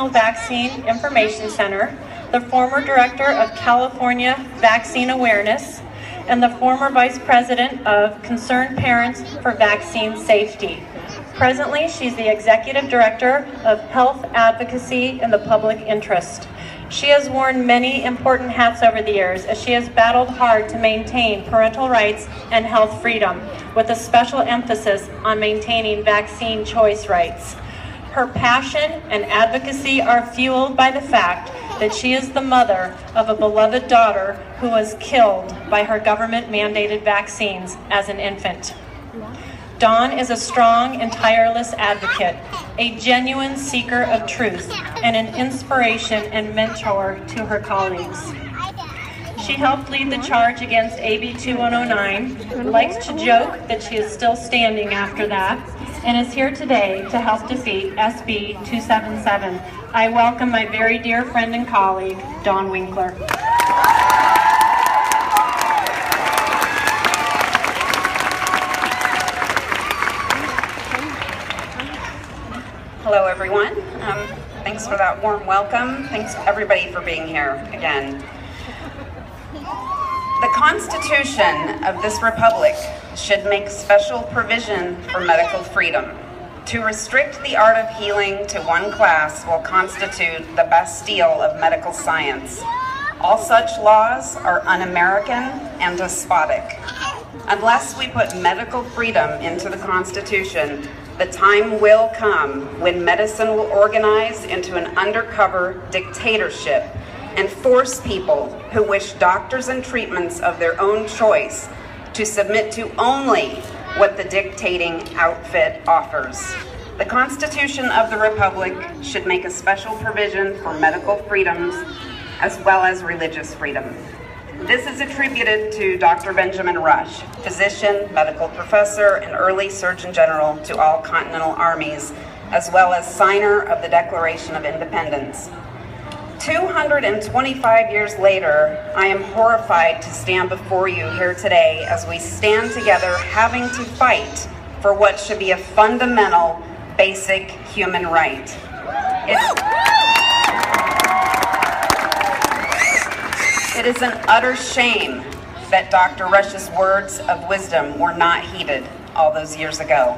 National Vaccine Information Center, the former director of California Vaccine Awareness, and the former vice president of Concerned Parents for Vaccine Safety. Presently, she's the executive director of Health Advocacy in the Public Interest. She has worn many important hats over the years as she has battled hard to maintain parental rights and health freedom, with a special emphasis on maintaining vaccine choice rights. Her passion and advocacy are fueled by the fact that she is the mother of a beloved daughter who was killed by her government-mandated vaccines as an infant. Dawn is a strong and tireless advocate, a genuine seeker of truth, and an inspiration and mentor to her colleagues. She helped lead the charge against SB277, likes to joke that she is still standing after that, and is here today to help defeat SB277. I welcome my very dear friend and colleague, Dawn Winkler. Hello, everyone. Thanks for that warm welcome. Thanks everybody for being here again. The Constitution of this Republic should make special provision for medical freedom. To restrict the art of healing to one class will constitute the Bastille of medical science. All such laws are un-American and despotic. Unless we put medical freedom into the Constitution, the time will come when medicine will organize into an undercover dictatorship and force people who wish doctors and treatments of their own choice to submit to only what the dictating outfit offers. The Constitution of the Republic should make a special provision for medical freedoms as well as religious freedom. This is attributed to Dr. Benjamin Rush, physician, medical professor, and early Surgeon General to all Continental Armies, as well as signer of the Declaration of Independence. 225 years later, I am horrified to stand before you here today as we stand together having to fight for what should be a fundamental, basic human right. It is an utter shame that Dr. Rush's words of wisdom were not heeded all those years ago.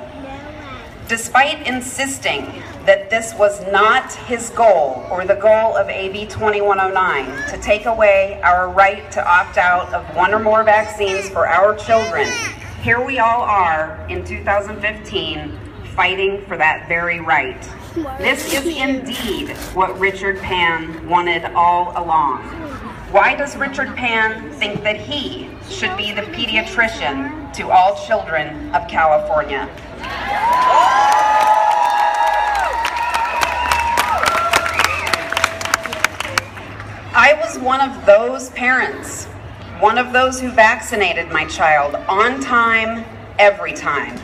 Despite insisting that this was not his goal or the goal of AB 2109 to take away our right to opt out of one or more vaccines for our children, here we all are in 2015 fighting for that very right. This is indeed what Richard Pan wanted all along. Why does Richard Pan think that he should be the pediatrician to all children of California? I was one of those parents, one of those who vaccinated my child on time, every time.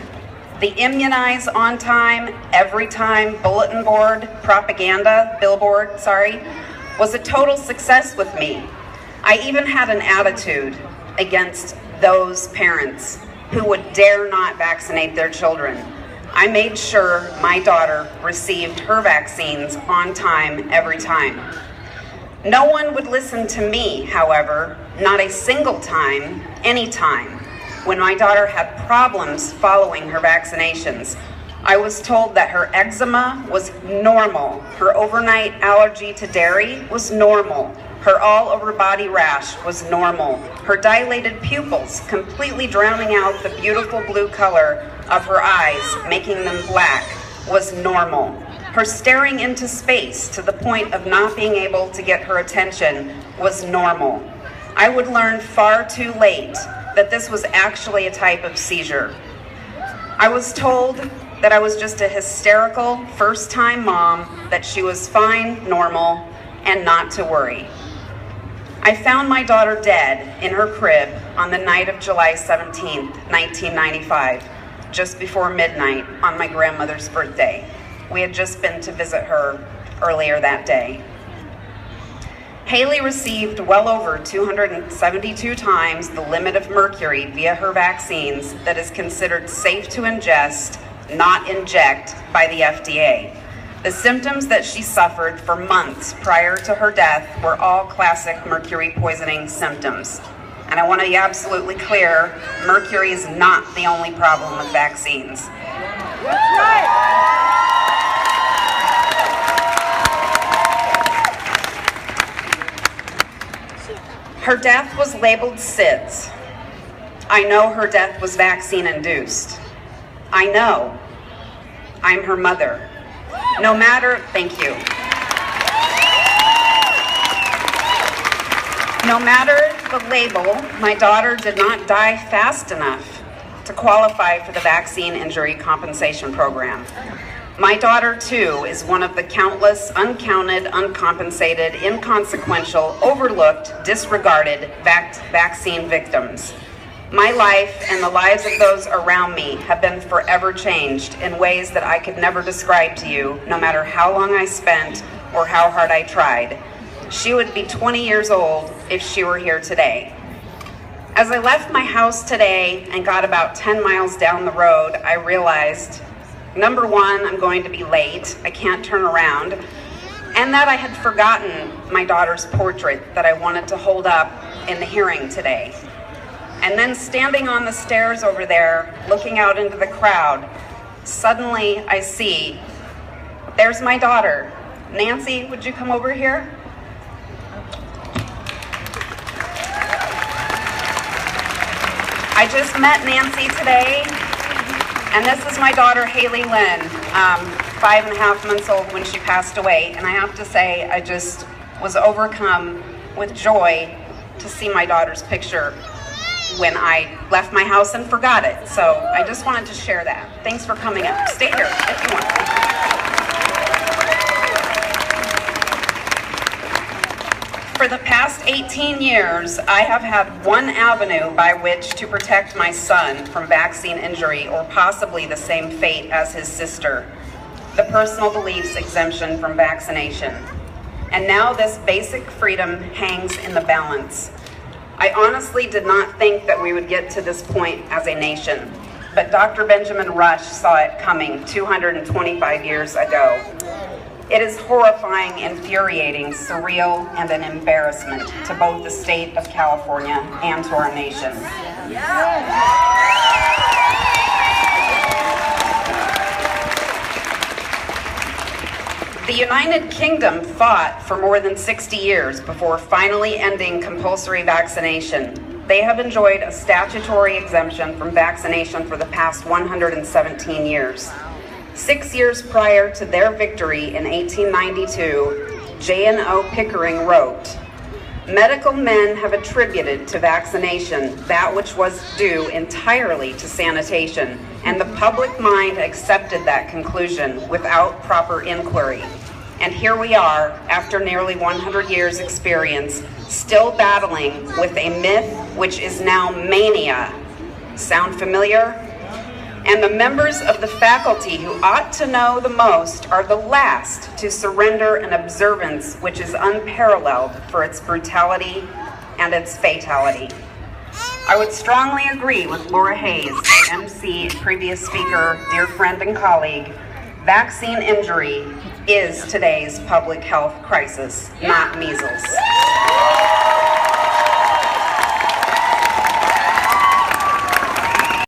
The immunize on time, every time bulletin board, billboard, was a total success with me. I even had an attitude against those parents who would dare not vaccinate their children. I made sure my daughter received her vaccines on time, every time. No one would listen to me, however, not a single time, any time. When my daughter had problems following her vaccinations, I was told that her eczema was normal, her overnight allergy to dairy was normal, her all-over body rash was normal, her dilated pupils completely drowning out the beautiful blue color of her eyes, making them black, was normal. Her staring into space to the point of not being able to get her attention was normal. I would learn far too late that this was actually a type of seizure. I was told that I was just a hysterical first-time mom, that she was fine, normal, and not to worry. I found my daughter dead in her crib on the night of July 17th, 1995, just before midnight on my grandmother's birthday. We had just been to visit her earlier that day. Haley received well over 272 times the limit of mercury via her vaccines that is considered safe to ingest, not inject, by the FDA. The symptoms that she suffered for months prior to her death were all classic mercury poisoning symptoms. And I want to be absolutely clear, mercury is not the only problem with vaccines. That's right. Her death was labeled SIDS. I know her death was vaccine-induced. I know. I'm her mother. No matter, thank you. No matter the label, my daughter did not die fast enough to qualify for the Vaccine Injury Compensation Program. My daughter, too, is one of the countless, uncounted, uncompensated, inconsequential, overlooked, disregarded vaccine victims. My life and the lives of those around me have been forever changed in ways that I could never describe to you, no matter how long I spent or how hard I tried. She would be 20 years old if she were here today. As I left my house today and got about 10 miles down the road, I realized, number one, I'm going to be late. I can't turn around. And that I had forgotten my daughter's portrait that I wanted to hold up in the hearing today. And then standing on the stairs over there, looking out into the crowd, suddenly I see, there's my daughter. Nancy, would you come over here? I just met Nancy today, and this is my daughter, Haley Lynn, 5.5 months old when she passed away. And I have to say, I just was overcome with joy to see my daughter's picture when I left my house and forgot it. So I just wanted to share that. Thanks for coming up. Stay here if you want. For the past 18 years, I have had one avenue by which to protect my son from vaccine injury or possibly the same fate as his sister, the personal beliefs exemption from vaccination. And now this basic freedom hangs in the balance. I honestly did not think that we would get to this point as a nation, but Dr. Benjamin Rush saw it coming 225 years ago. It is horrifying, infuriating, surreal, and an embarrassment to both the state of California and to our nation. The United Kingdom fought for more than 60 years before finally ending compulsory vaccination. They have enjoyed a statutory exemption from vaccination for the past 117 years. 6 years prior to their victory in 1892, J.N.O. Pickering wrote, "Medical men have attributed to vaccination that which was due entirely to sanitation, and the public mind accepted that conclusion without proper inquiry. And here we are, after nearly 100 years' experience, still battling with a myth which is now mania." Sound familiar? And the members of the faculty who ought to know the most are the last to surrender an observance which is unparalleled for its brutality and its fatality. I would strongly agree with Laura Hayes, our MC, previous speaker, dear friend and colleague. Vaccine injury is today's public health crisis, not measles.